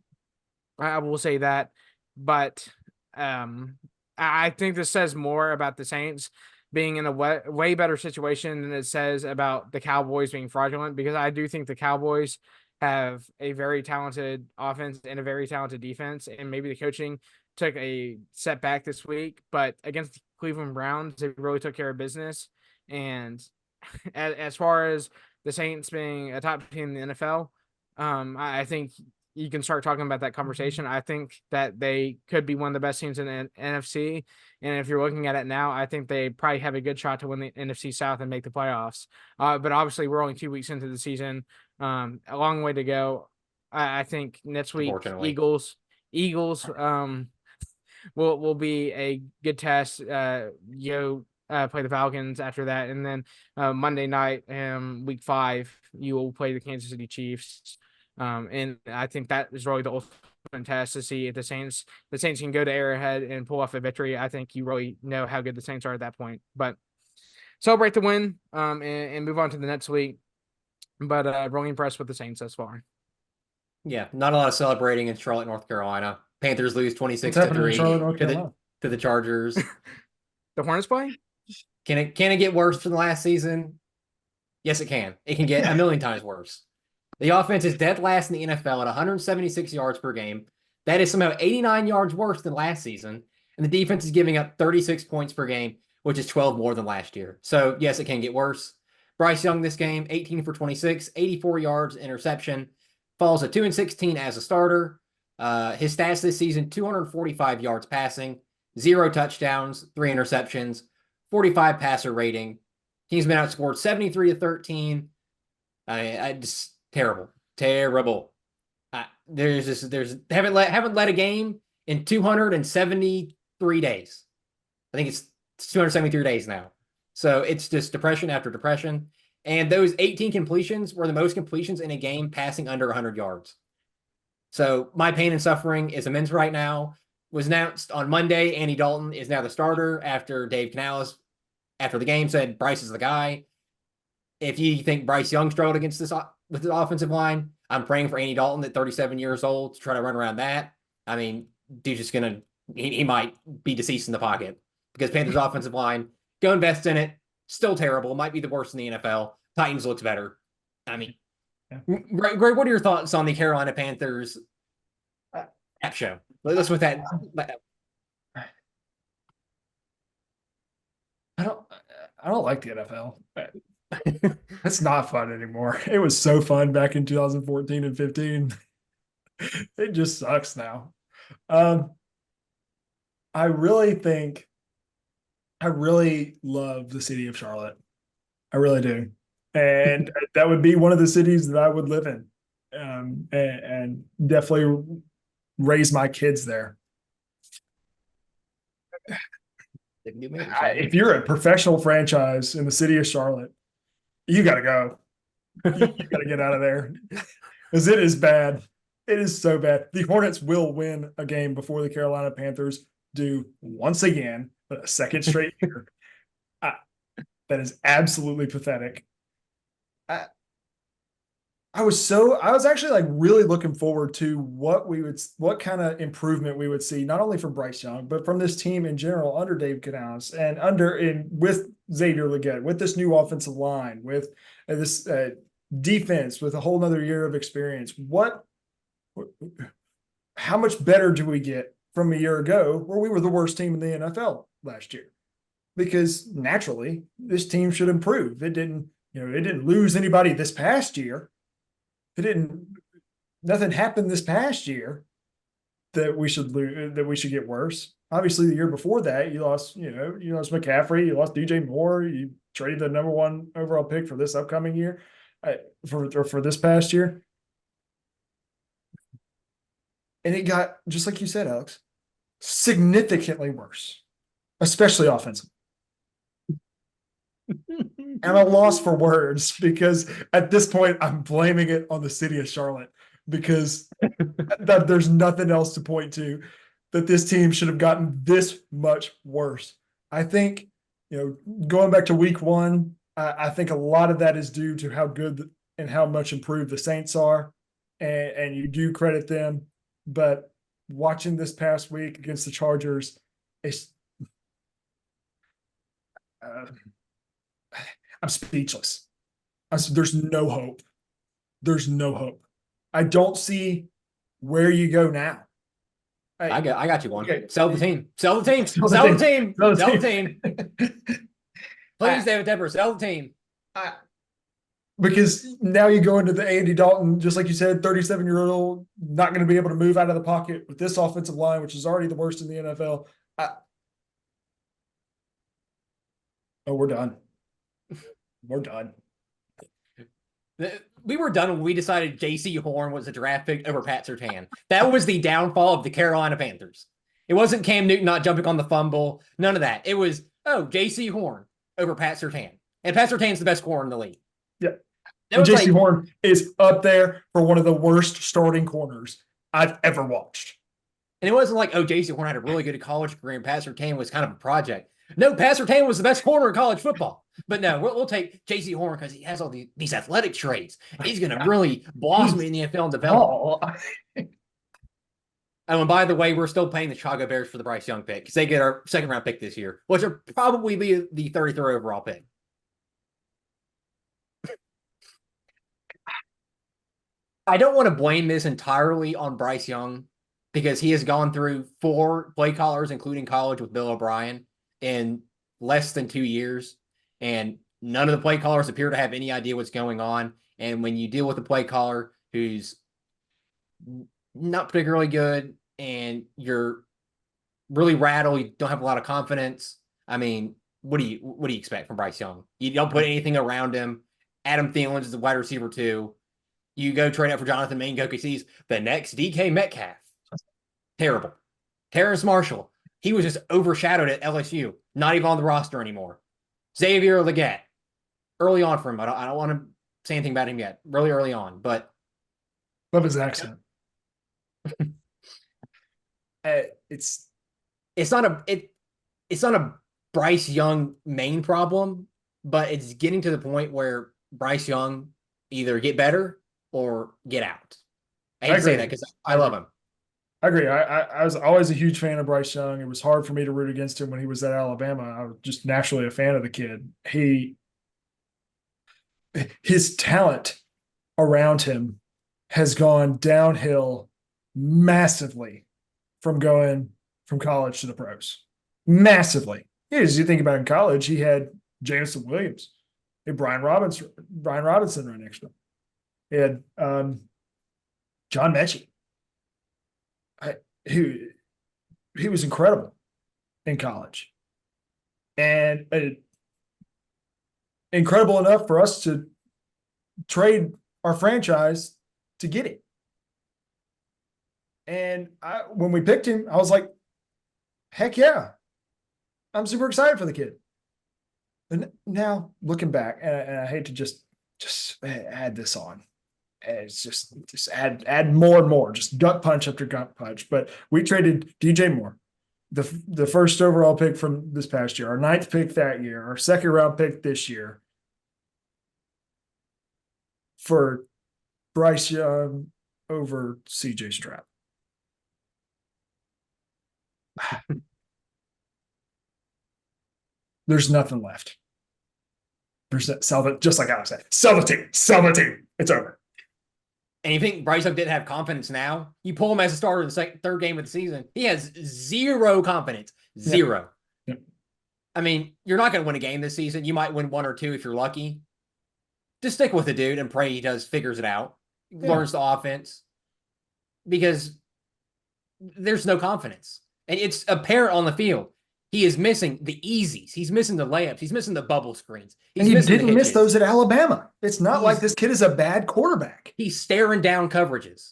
E: I will say that, but I think this says more about the Saints being in a way better situation than it says about the Cowboys being fraudulent, because I do think the Cowboys have a very talented offense and a very talented defense, and maybe the coaching took a setback this week, but against the Cleveland Browns, they really took care of business. And as far as the Saints being a top team in the NFL, I think you can start talking about that conversation. I think that they could be one of the best teams in the NFC. And if you're looking at it now, I think they probably have a good shot to win the NFC South and make the playoffs. But obviously we're only 2 weeks into the season. A long way to go. I think next week, Eagles, will be a good test. Play the Falcons after that. And then Monday night, week 5, you will play the Kansas City Chiefs. And I think that is really the ultimate test to see if the Saints can go to Arrowhead and pull off a victory. I think you really know how good the Saints are at that point. But celebrate the win and move on to the next week. But really impressed with the Saints thus far.
C: Yeah, not a lot of celebrating in Charlotte, North Carolina. Panthers lose 26-3 to the Chargers.
E: The Hornets play?
C: Can it get worse than last season? Yes, it can. It can get a million times worse. The offense is dead last in the NFL at 176 yards per game. That is somehow 89 yards worse than last season. And the defense is giving up 36 points per game, which is 12 more than last year. So, yes, it can get worse. Bryce Young this game, 18 for 26, 84 yards, interception. Falls at 2-16 as a starter. His stats this season, 245 yards passing, 0 touchdowns, 3 interceptions, 45 passer rating. Team's been outscored 73-13. I just terrible. There's haven't led a game in 273 days. I think it's 273 days now. So it's just depression after depression. And those 18 completions were the most completions in a game passing under 100 yards. So my pain and suffering is immense right now. Was announced on Monday. Andy Dalton is now the starter after Dave Canales, after the game, said Bryce is the guy. If you think Bryce Young struggled against this with the offensive line, I'm praying for Andy Dalton at 37 years old to try to run around that. I mean, dude's just he might be deceased in the pocket because Panthers offensive line, go invest in it. Still terrible. Might be the worst in the NFL. Titans looks better. I mean, Greg, what are your thoughts on the Carolina Panthers app show? Let's with that.
B: I don't like the NFL. It's not fun anymore. It was so fun back in 2014 and 15. It just sucks now. I really love the city of Charlotte. I really do. And that would be one of the cities that I would live in. And definitely raise my kids there. If you're a professional franchise in the city of Charlotte, you got to go. You got to get out of there because it is bad. It is so bad. The Hornets will win a game before the Carolina Panthers do once again, but a second straight year. That is absolutely pathetic. I was actually like really looking forward to what kind of improvement we would see, not only from Bryce Young, but from this team in general under Dave Canales and with Xavier Legette, with this new offensive line, with this defense, with a whole nother year of experience. How much better do we get from a year ago where we were the worst team in the NFL last year? Because naturally this team should improve. It didn't lose anybody this past year. Nothing happened this past year that we should get worse. Obviously, the year before that, you lost McCaffrey, you lost DJ Moore, you traded the number 1 overall pick for this upcoming year, for this past year. And it got, just like you said, Alex, significantly worse. especially offensive. And I'm lost for words because at this point I'm blaming it on the city of Charlotte because that there's nothing else to point to that this team should have gotten this much worse. I think, going back to week one, I think a lot of that is due to how good and how much improved the Saints are. And you do credit them. But watching this past week against the Chargers, I'm speechless. There's no hope. There's no hope. I don't see where you go now.
C: I got you one.
B: Okay.
C: Sell the team. Sell the team.
B: Sell
C: Sell
B: the
C: the team.
B: Sell the
C: Sell the
B: team.
C: team. Please, David Tepper, sell the team.
B: Because now you go into the Andy Dalton, just like you said, 37-year-old, not going to be able to move out of the pocket with this offensive line, which is already the worst in the NFL. We're done. We're done.
C: We were done when we decided J.C. Horn was a draft pick over Pat Surtain. That was the downfall of the Carolina Panthers. It wasn't Cam Newton not jumping on the fumble. None of that. It was, J.C. Horn over Pat Surtain. And Pat Surtain's the best corner in the league.
B: Yeah. And J.C. Horn is up there for one of the worst starting corners I've ever watched.
C: And it wasn't like, J.C. Horn had a really good college career and Pat Surtain was kind of a project. No, Pat Surtain was the best corner in college football. But no, we'll take J.C. Horn because he has all these athletic traits. He's going to really blossom in the NFL and develop. And by the way, we're still paying the Chicago Bears for the Bryce Young pick because they get our second-round pick this year, which will probably be the 33rd overall pick. I don't want to blame this entirely on Bryce Young because he has gone through 4 play callers, including college with Bill O'Brien, in less than 2 years. And none of the play callers appear to have any idea what's going on. And when you deal with a play caller who's not particularly good and you're really rattled, you don't have a lot of confidence. I mean, what do you expect from Bryce Young? You don't put anything around him. Adam Thielen is the wide receiver 2. You go trade out for Jonathan Mingo because he's the next DK Metcalf. Terrible. Terrace Marshall. He was just overshadowed at LSU. Not even on the roster anymore. Xavier Legette. Early on for him. I don't want to say anything about him yet. Really early on, but
B: love his accent. It's
C: not a Bryce Young main problem, but it's getting to the point where Bryce Young either get better or get out. I hate to say that because I love him.
B: I agree. I was always a huge fan of Bryce Young. It was hard for me to root against him when he was at Alabama. I was just naturally a fan of the kid. His talent around him has gone downhill massively from going from college to the pros. Massively. As you think about in college, he had Jameson Williams, he had Brian Robinson right next to him. He had John Mechie. He was incredible in college, and incredible enough for us to trade our franchise to get it. And when we picked him, I was like, heck yeah, I'm super excited for the kid. And now looking back, and I hate to just add this on. It's just add more and more, just gut punch after gut punch. But we traded DJ Moore, the first overall pick from this past year, our 9th pick that year, our 2nd round pick this year, for Bryce Young over CJ Stroud. There's nothing left. Sell it, just like I said. Sell the team. It's over.
C: And you think Bryce Young didn't have confidence now? You pull him as a starter in the 3rd game of the season. He has 0 confidence. 0.
B: Yeah.
C: I mean, you're not going to win a game this season. You might win 1 or 2 if you're lucky. Just stick with the dude and pray he figures it out. Learns the offense. Because there's no confidence. And it's apparent on the field. He is missing the easies. He's missing the layups. He's missing the bubble screens.
B: And he didn't miss those at Alabama. It's not like this kid is a bad quarterback.
C: He's staring down coverages.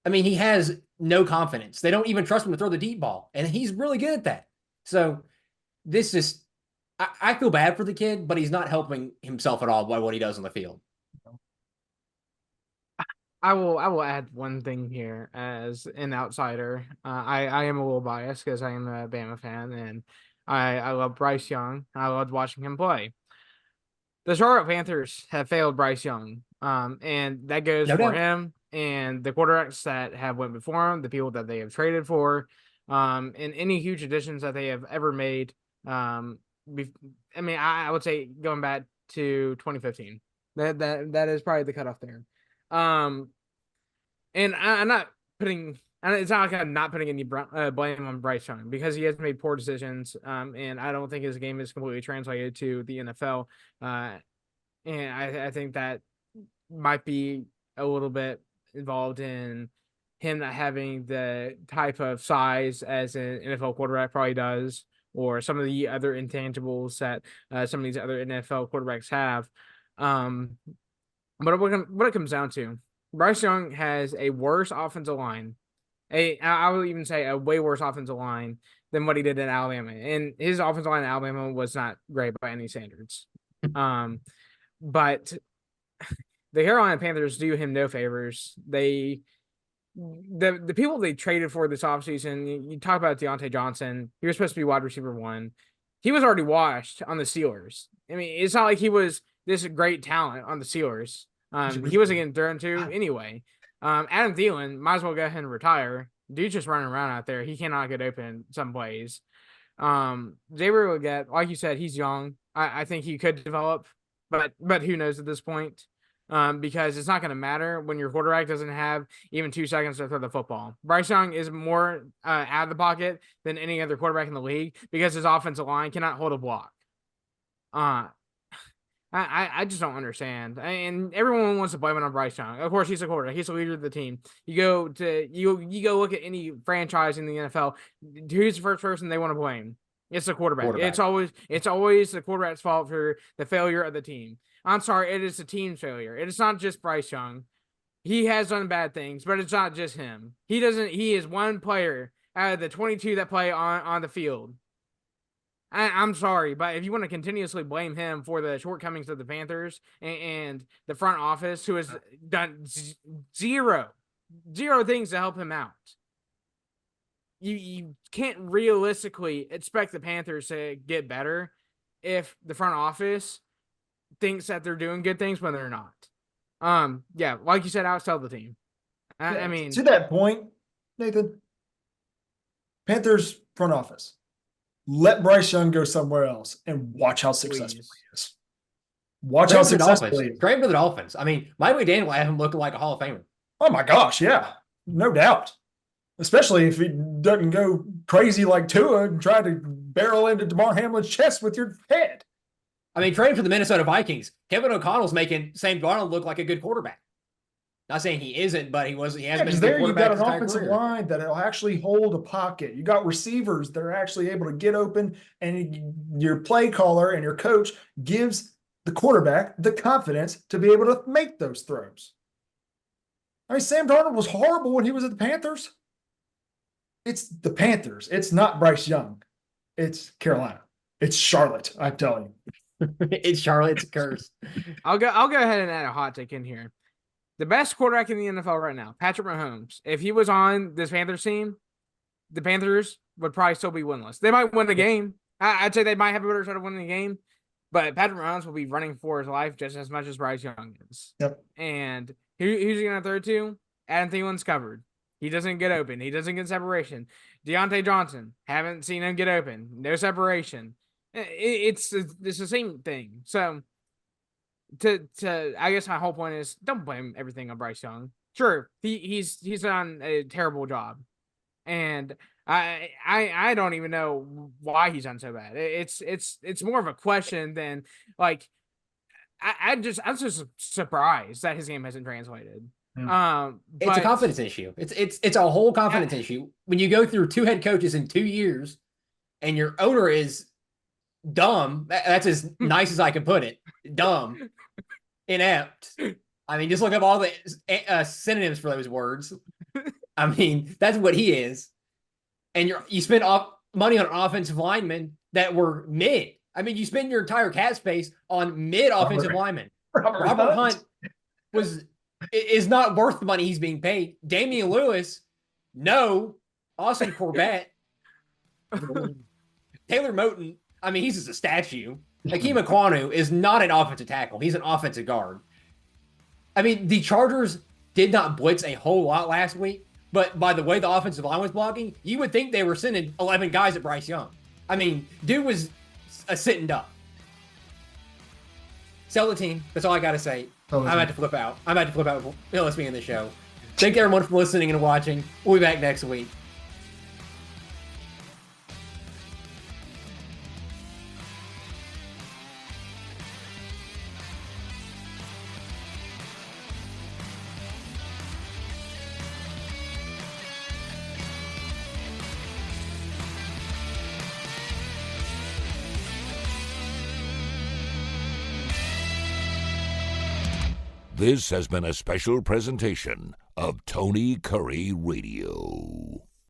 C: I mean, he has no confidence. They don't even trust him to throw the deep ball. And he's really good at that. So this is I feel bad for the kid, but he's not helping himself at all by what he does on the field.
E: I will add one thing here as an outsider. I am a little biased because I am a Bama fan, and I love Bryce Young. I loved watching him play. The Charlotte Panthers have failed Bryce Young, and that goes
C: No
E: for
C: doubt.
E: him and the quarterbacks that have went before him, the people that they have traded for, and any huge additions that they have ever made. I would say going back to 2015. That is probably the cutoff there. And I'm not putting. It's not like I'm not putting any blame on Bryce Young because he has made poor decisions. And I don't think his game is completely translated to the NFL. And I think that might be a little bit involved in him not having the type of size as an NFL quarterback probably does, or some of the other intangibles that some of these other NFL quarterbacks have. But what it comes down to, Bryce Young has a worse offensive line. I would even say a way worse offensive line than what he did in Alabama. And his offensive line in Alabama was not great by any standards. But the Carolina Panthers do him no favors. The people they traded for this offseason, you talk about Deontay Johnson. He was supposed to be wide receiver 1. He was already washed on the Steelers. I mean, it's not like he was this great talent on the Steelers. He wasn't getting thrown to anyway. Adam Thielen might as well go ahead and retire. Dude's just running around out there. He cannot get open some plays. Xavier will get, like you said, he's young. I think he could develop, but who knows at this point? Because it's not going to matter when your quarterback doesn't have even 2 seconds to throw the football. Bryce Young is more out of the pocket than any other quarterback in the league because his offensive line cannot hold a block. I just don't understand. And everyone wants to blame it on Bryce Young. Of course, he's a quarterback. He's the leader of the team. You go look at any franchise in the NFL. Who's the first person they want to blame? It's the quarterback. It's always the quarterback's fault for the failure of the team. I'm sorry, it is the team's failure. It is not just Bryce Young. He has done bad things, but it's not just him. He is one player out of the 22 that play on the field. I'm sorry, but if you want to continuously blame him for the shortcomings of the Panthers and the front office, who has done zero things to help him out, you can't realistically expect the Panthers to get better if the front office thinks that they're doing good things when they're not. Yeah, like you said, outsell the team. I mean,
B: to that point, Nathan, Panthers front office. Let Bryce Young go somewhere else and watch how successful he is. Watch how successful he is.
C: Great for the Dolphins. I mean, Mike McDaniel will have him looking like a Hall of Famer.
B: Oh my gosh, yeah. No doubt. Especially if he doesn't go crazy like Tua and try to barrel into DeMar Hamlin's chest with your head.
C: I mean, trading for the Minnesota Vikings, Kevin O'Connell's making Sam Darnold look like a good quarterback. Not saying he isn't, but he has been a good
B: there you've got
C: quarterback
B: an offensive line that'll actually hold a pocket. You got receivers that are actually able to get open, and your play caller and your coach gives the quarterback the confidence to be able to make those throws. I mean, Sam Darnold was horrible when he was at the Panthers. It's the Panthers. It's not Bryce Young. It's Carolina. It's Charlotte, I tell you.
C: It's Charlotte. It's a curse.
E: I'll go ahead and add a hot take in here. The best quarterback in the NFL right now, Patrick Mahomes. If he was on this Panthers team, the Panthers would probably still be winless. They might win the game. I'd say they might have a better shot of winning the game, but Patrick Mahomes will be running for his life just as much as Bryce Young is. Yep. And who's he going to throw to? Adam Thielen's covered. He doesn't get open. He doesn't get separation. Deontay Johnson, haven't seen him get open. No separation. It's the same thing. So, I guess my whole point is don't blame everything on Bryce Young. Sure, he's done a terrible job, and I don't even know why he's done so bad. It's more of a question than like I'm just surprised that his game hasn't translated.
C: It's a confidence issue. It's a whole confidence issue. When you go through 2 head coaches in 2 years, and your owner is dumb. That's as nice as I can put it. Dumb, inept. I mean, just look up all the synonyms for those words. I mean, that's what he is. And you spend money on an offensive lineman that were mid. I mean, you spend your entire cap space on mid offensive linemen. Robert Hunt is not worth the money he's being paid. Damian Lewis, no. Austin Corbett, Taylor Moton. I mean, he's just a statue. Hakeem Ekwonu is not an offensive tackle. He's an offensive guard. I mean, the Chargers did not blitz a whole lot last week, but by the way the offensive line was blocking, you would think they were sending 11 guys at Bryce Young. I mean, dude was a sitting duck. Sell the team. That's all I got to say. I'm about to flip out. Let's be in the show. Thank everyone for listening and watching. We'll be back next week.
D: This has been a special presentation of Tony Curry Radio.